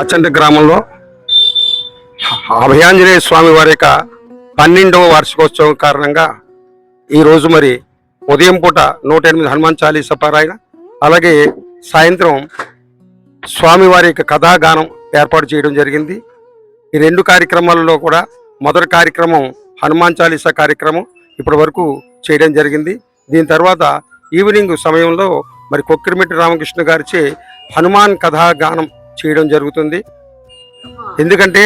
అచంట గ్రామంలో అభయాంజనేయ స్వామి వారి యొక్క 12వ వార్షికోత్సవం కారణంగా ఈరోజు మరి ఉదయం పూట 108 హనుమాన్ చాలీసా పారాయణ, అలాగే సాయంత్రం స్వామివారి యొక్క కథాగానం ఏర్పాటు చేయడం జరిగింది. ఈ రెండు కార్యక్రమాలలో కూడా మొదటి కార్యక్రమం హనుమాన్ చాలీసా కార్యక్రమం ఇప్పటి వరకు చేయడం జరిగింది. దీని తర్వాత ఈవినింగ్ సమయంలో మరి కొక్కిరిమిట్టి రామకృష్ణ గారిచే హనుమాన్ కథాగానం చేయడం జరుగుతుంది. ఎందుకంటే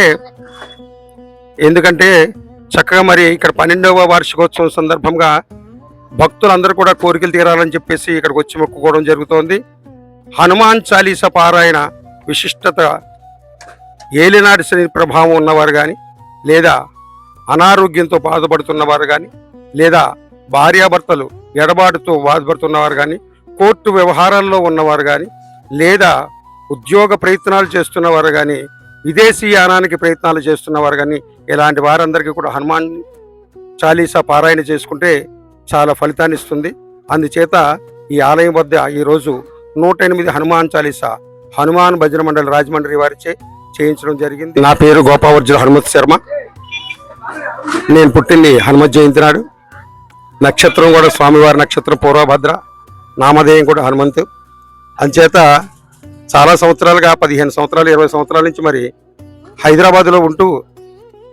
చక్కగా మరి ఇక్కడ 12వ వార్షికోత్సవం సందర్భంగా భక్తులందరూ కూడా కోరికలు తీరాలని చెప్పేసి ఇక్కడికి వచ్చి మొక్కుకోవడం జరుగుతోంది. హనుమాన్ చాలీసా పారాయణ విశిష్టత ఏలినాటి శని ప్రభావం ఉన్నవారు కానీ, లేదా అనారోగ్యంతో బాధపడుతున్నవారు కానీ, లేదా భార్యాభర్తలు ఎడబాటుతో బాధపడుతున్నవారు కానీ, కోర్టు వ్యవహారాల్లో ఉన్నవారు కానీ, లేదా ఉద్యోగ ప్రయత్నాలు చేస్తున్నవారు కానీ, విదేశీయానానికి ప్రయత్నాలు చేస్తున్నవారు కానీ, ఇలాంటి వారందరికీ కూడా హనుమాన్ చాలీసా పారాయణ చేసుకుంటే చాలా ఫలితాన్ని ఇస్తుంది. అందుచేత ఈ ఆలయం వద్ద ఈరోజు 108 హనుమాన్ చాలీసా హనుమాన్ భజన మండలి రాజమండ్రి వారిచే చేయించడం జరిగింది. నా పేరు గోపావర్జున హనుమత్ శర్మ. నేను పుట్టింది హనుమత్ జయంతి నాడు. నక్షత్రం కూడా స్వామివారి నక్షత్రం పూర్వభద్ర, నామధేయం కూడా హనుమంతు. అంచేత చాలా సంవత్సరాలుగా 15 సంవత్సరాలు 20 సంవత్సరాల నుంచి మరి హైదరాబాద్లో ఉంటూ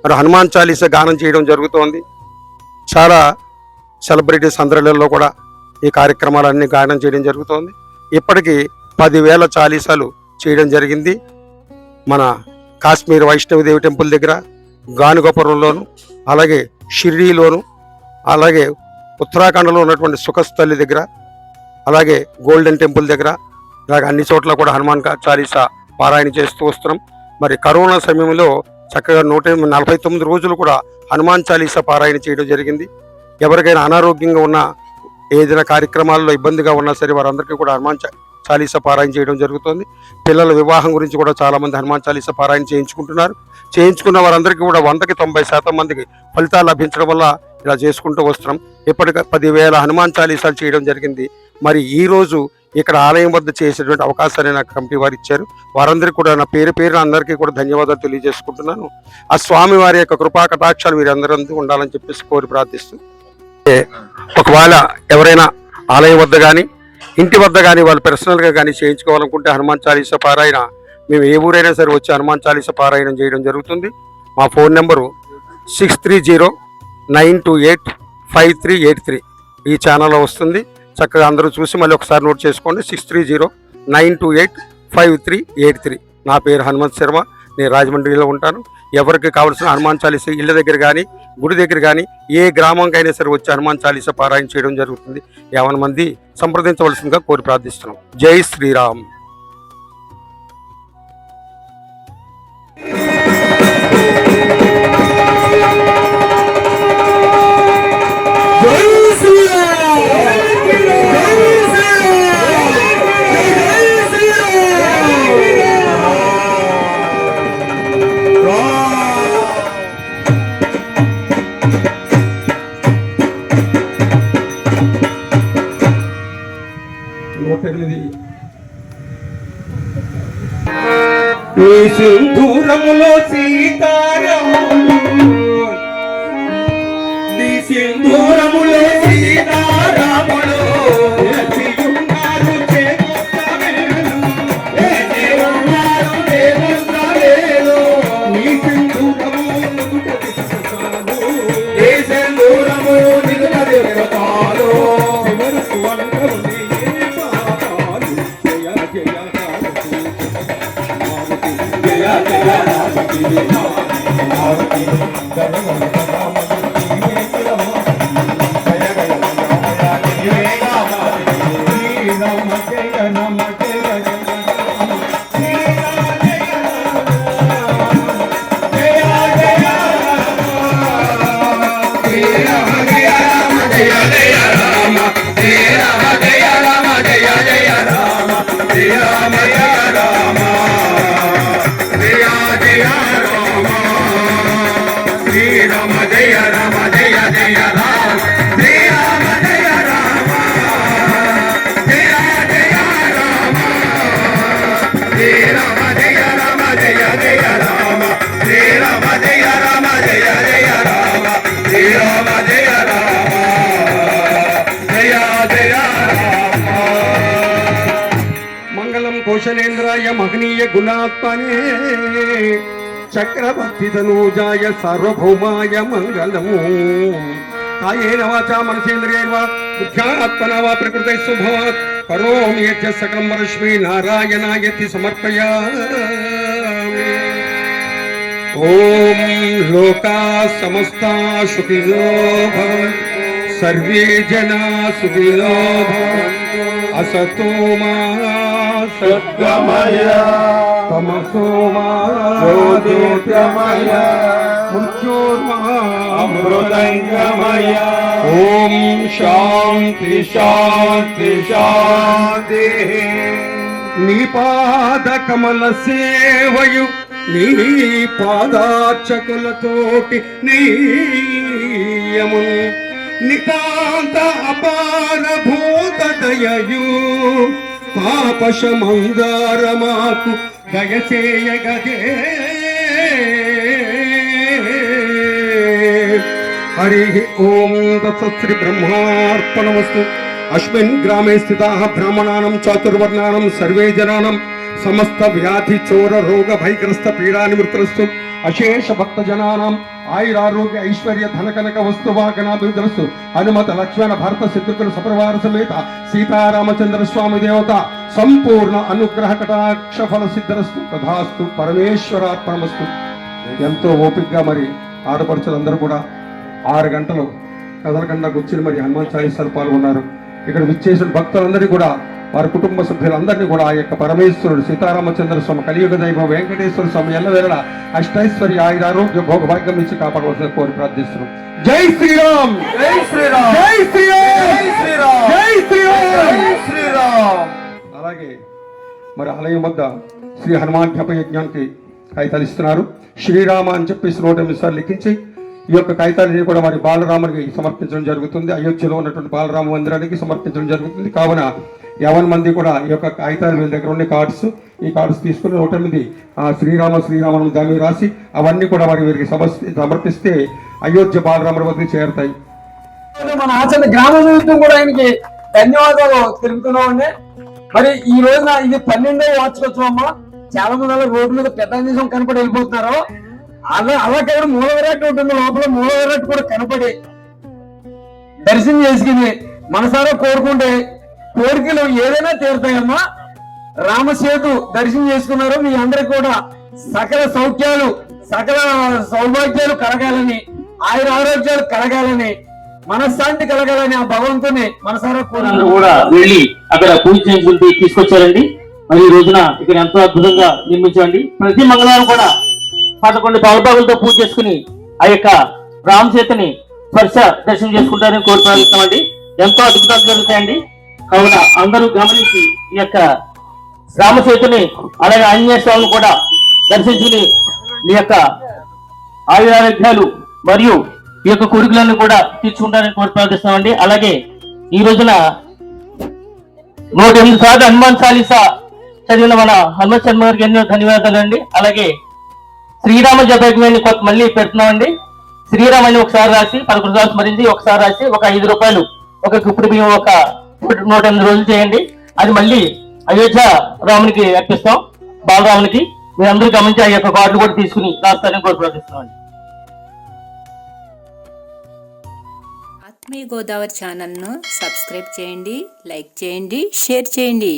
మరి హనుమాన్ చాలీసా గానం చేయడం జరుగుతోంది. చాలా సెలబ్రిటీస్ అందరిలో కూడా ఈ కార్యక్రమాలన్నీ గానం చేయడం జరుగుతోంది. ఇప్పటికీ 10,000 చాలీసాలు చేయడం జరిగింది. మన కాశ్మీర్ వైష్ణవదేవి టెంపుల్ దగ్గర, గానుగపురంలోను, అలాగే షిర్డీలోను, అలాగే ఉత్తరాఖండ్లో ఉన్నటువంటి సుఖస్థలి దగ్గర, అలాగే గోల్డెన్ టెంపుల్ దగ్గర, ఇలాగ అన్ని చోట్ల కూడా హనుమాన్ చాలీసా పారాయణ చేస్తూ వస్తున్నాం. మరి కరోనా సమయంలో చక్కగా 149 రోజులు కూడా హనుమాన్ చాలీసా పారాయణ చేయడం జరిగింది. ఎవరికైనా అనారోగ్యంగా ఉన్న, ఏదైనా కార్యక్రమాల్లో ఇబ్బందిగా ఉన్నా సరే వారందరికీ కూడా హనుమాన్ చాలీసా పారాయణ చేయడం జరుగుతుంది. పిల్లల వివాహం గురించి కూడా చాలామంది హనుమాన్ చాలీసా పారాయణ చేయించుకుంటున్నారు. చేయించుకున్న వారందరికీ కూడా 100కి 90% మందికి ఫలితాలు లభించడం వల్ల ఇలా చేసుకుంటూ వస్తున్నాం. ఇప్పటికే 10,000 హనుమాన్ చాలీసాలు చేయడం జరిగింది. మరి ఈరోజు ఇక్కడ ఆలయం వద్ద చేసేటువంటి అవకాశాన్ని నాకు కమిటీ వారు ఇచ్చారు. వారందరికీ కూడా నా పేరున అందరికీ కూడా ధన్యవాదాలు తెలియజేసుకుంటున్నాను. ఆ స్వామి వారి యొక్క కృపా కటాక్షాలు వీరందరూ ఉండాలని చెప్పేసి కోరి ప్రార్థిస్తూ, ఒకవేళ ఎవరైనా ఆలయం వద్ద కానీ ఇంటి వద్ద కానీ వాళ్ళు పర్సనల్గా కానీ చేయించుకోవాలనుకుంటే హనుమాన్ చాలీసా పారాయణ మేము ఏ ఊరైనా సరే వచ్చి హనుమాన్ చాలీసా పారాయణం చేయడం జరుగుతుంది. మా ఫోన్ నెంబరు 6309285383 ఈ ఛానల్లో వస్తుంది. చక్కగా అందరూ చూసి మళ్ళీ ఒకసారి నోట్ చేసుకోండి. 6309285383. నా పేరు హనుమంత్ శర్మ. నేను రాజమండ్రిలో ఉంటాను. ఎవరికి కావాల్సిన హనుమాన్ చాలీసా ఇళ్ళ దగ్గర కానీ, గుడి దగ్గర కానీ, ఏ గ్రామంకైనా సరే వచ్చి హనుమాన్ చాలీసా పారాయణ చేయడం జరుగుతుంది. 50 మంది సంప్రదించవలసిందిగా కోరి ప్రార్థిస్తున్నాం. జై శ్రీరామ్. సింధూరములో సీతారాములు, నీ సింధూరములో సీతారాములు Jai Rama Jai కౌశలేంద్రాయ మహనీయ గుణాత్మనే చక్రవర్తి తనూజాయ సార్వభౌమాయ మంగళము. కాయేన వాచా మనసేంద్రియైర్వా బుద్ధ్యాత్మనా వా ప్రకృతే స్వభావాత్ కరోమి యజ్జ సకలం పరస్మై నారాయణాయతి సమర్పయామి. ఓం లోకా సమస్తా సుఖినో భవంతు, సర్వే జనా సుఖినో భవంతు. అసతో మా సద్గమయ తమసో మా జ్యోతిర్గమయ మృత్యోర్మా అమృతంగమయ. ఓం శాంతి శాంతి శాంతి. నీ పాద కమల సేవయు నీ పాదార్చకులతోటి నీయము నితాంత అపార భూత దయయు పాపశమందార మాకు దయచేయగదే. హరి ఓం తత్సత్. శ్రీ బ్రహ్మార్పణమస్తు. అస్మిన్ గ్రామే స్థితాః బ్రాహ్మణానం చాతుర్వర్ణానం సర్వే జనానం సమస్త వ్యాధి చోర రోగ భయగ్రస్త పీడా నివృత్తరస్తు. అశేష భక్త జనానాం ఆయురారోగ్య ఐశ్వర్య ధనకనక వస్తువాగణాభివృద్ధరస్తు. హనుమత లక్ష్మణ భరత శత్రుఘ్న సపరివార సమేత సీతారామచంద్ర స్వామి దేవత సంపూర్ణ అనుగ్రహ కటాక్ష ఫల సిద్ధరస్తు. తథాస్తు. పరమేశ్వరార్పణమస్తు. ఎంతో ఓపికగా మరి ఆడపడుచులందరూ కూడా 6 గంటలు కదలకుండా కూర్చుని మరి హనుమాన్ చాలీసాలు పాల్గొన్నారు. ఇక్కడ విచ్చేసిన భక్తులందరినీ కూడా వారి కుటుంబ సభ్యులందరినీ కూడా ఆ యొక్క పరమేశ్వరుడు సీతారామచంద్ర స్వామి కలియుగ దైవం వెంకటేశ్వర స్వామి ఎల్లవేళ అష్టైశ్వర్య ఆయురారోగ్య భోగభాగ్యం ఇచ్చి కాపాడవలసిన కోరి ప్రార్థిస్తున్నాం. జై శ్రీరామ్, జై శ్రీరామ్, జై శ్రీరామ్, జై శ్రీరామ్, జై శ్రీరామ్. జై శ్రీరామ్. అలాగే మరి ఆలయం వద్ద శ్రీ హనుమాన్ జప యజ్ఞానికి కాగితాలు ఇస్తున్నారు. శ్రీరామ అని చెప్పేసి 108 సార్లు లిఖించి ఈ యొక్క కాగితాలని కూడా మరి బాలరామునికి సమర్పించడం జరుగుతుంది. అయోధ్యలో ఉన్నటువంటి బాలరామ మందిరానికి సమర్పించడం జరుగుతుంది. కావున 50 మంది కూడా ఈ యొక్క కాగితాలు వీళ్ళ దగ్గర ఉండే కార్డ్స్, ఈ కార్డ్స్ తీసుకుని 108 శ్రీరామ శ్రీరామను దాని రాసి అవన్నీ కూడా మరి వీరికి సమర్పిస్తే అయోధ్య బాలరాముల వద్దకు చేరుతాయి. మన ఆచరణ గ్రామ జీవితం కూడా ఆయనకి ధన్యవాదాలు తెలుపుతున్నామండి. మరి ఈ రోజున ఇది 12వ వార్షికోత్సవం అమ్మ. చాలా మంది అలా రోడ్డు మీద పెద్ద దేశం కనపడి వెళ్ళిపోతున్నారు. అలాగే మూల విరాట్ ఉంటుంది, లోపల మూల విరాట్ కూడా కనపడి దర్శనం చేసుకుని మనసారా కోరుకుంటే కోరికలు ఏదైనా తీరుతాయమ్మా. రామసేతు దర్శనం చేసుకున్నారు. మీ అందరికి కూడా సకల సౌఖ్యాలు సకల సౌభాగ్యాలు కలగాలని, ఆయుర ఆరోగ్యాలు కలగాలని, మనశ్శాంతి కలగాలని ఆ భగవంతుని మనసారా కోరుకుంటున్నారు. కూడా వెళ్ళి అక్కడ పూజ చేయించుకుంటూ తీసుకొచ్చారండి. మరి ఈ రోజున ఇక్కడ ఎంతో అద్భుతంగా నిర్మించండి. ప్రతి మంగళవారం కూడా 11 పావులతో పూజ చేసుకుని ఆ యొక్క రామసేతుని స్పర్శ దర్శనం చేసుకుంటారని కోరుతున్నామండి. ఎంతో అద్భుతాలు జరుగుతాయండి. కావున అందరూ గమనించి ఈ యొక్క రామసేతుని అలాగే ఆంజనేయ స్వామిని కూడా దర్శించుకుని మీ యొక్క ఆయురారోగ్యాలు మరియు ఈ యొక్క కోరికలను కూడా తీర్చుకుంటారని కోరుతున్నామండి. అలాగే ఈ రోజున 108 సార్లు హనుమాన్ చాలీసా చదివిన మన హనుమత్ శర్మ గారికి ఎన్నో ధన్యవాదాలు అండి. అలాగే శ్రీరామ జపయజ్ఞాన్ని మళ్ళీ పెడుతున్నామండి. శ్రీరామని ఒకసారి రాసి 11 సార్లు స్మరించి ఒకసారి రాసి ఒక 5 రూపాయలు ఒక గుప్పుడు బియ్యం ఒక 108 రోజులు చేయండి. అది మళ్ళీ అయోధ్య రామునికి అర్పిస్తాం, బాలరామునికి. మీరు అందరూ గమనించి ఆ యొక్క కార్డులు కూడా తీసుకుని రాస్తారని కోరుతున్నామండి. ఆత్మీయ గోదావరి ఛానల్ను సబ్స్క్రైబ్ చేయండి, లైక్ చేయండి, షేర్ చేయండి.